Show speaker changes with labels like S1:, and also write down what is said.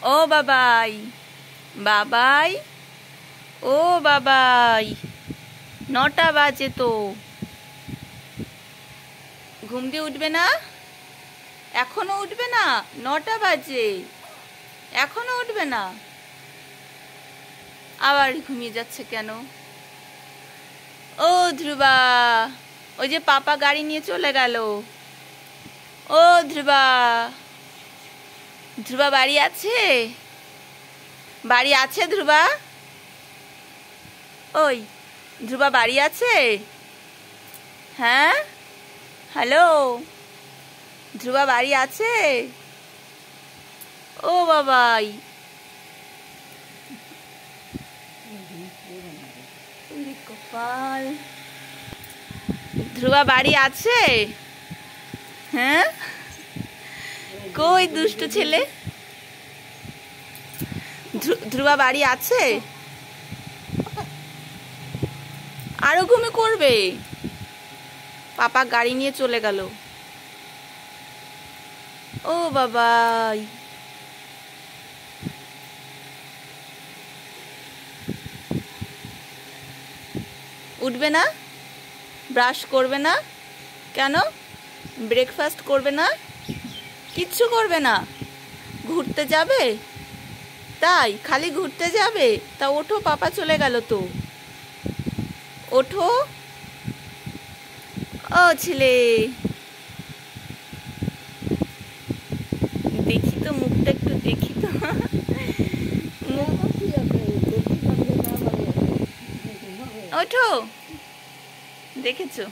S1: ও বাবাই, বাবাই, ও বাবাই, 9টা বাজে তো। ঘুম দিয়ে উঠবে না? এখনো উঠবে না? 9টা বাজে, এখনো উঠবে না? আবার ঘুমিয়ে যাচ্ছে কেন? ও ধ্রুবা, ওই যে পাপা গাড়ি নিয়ে চলে গেল। ও ধ্রুবা, ধ্রুবা বাড়ি আছে? বাড়ি আছে ধ্রুবা? ওই ধ্রুবা বাড়ি আছে? হ্যাঁ, হ্যালো, ধ্রুবা বাড়ি আছে? ও বাবাই, কপাল, ধ্রুবা বাড়ি আছে? হ্যাঁ, কই দুষ্টু ছেলে? ধ্রুবা বাড়ি আছে? আরো ঘুমি করবে? পাপা গাড়ি নিয়ে চলে গেল। ও বাবাই, উঠবে না? ব্রাশ করবে না? কেন? ব্রেকফাস্ট করবে না? কিচ্ছু করবে না? ঘুরতে যাবে? তাই খালি ঘুরতে যাবে? তা ওঠো, পাপা চলে গেল তো। ওঠো, ও ছেলে, দেখি তো মুখটা, একটু দেখি তো ওঠো, দেখেছো?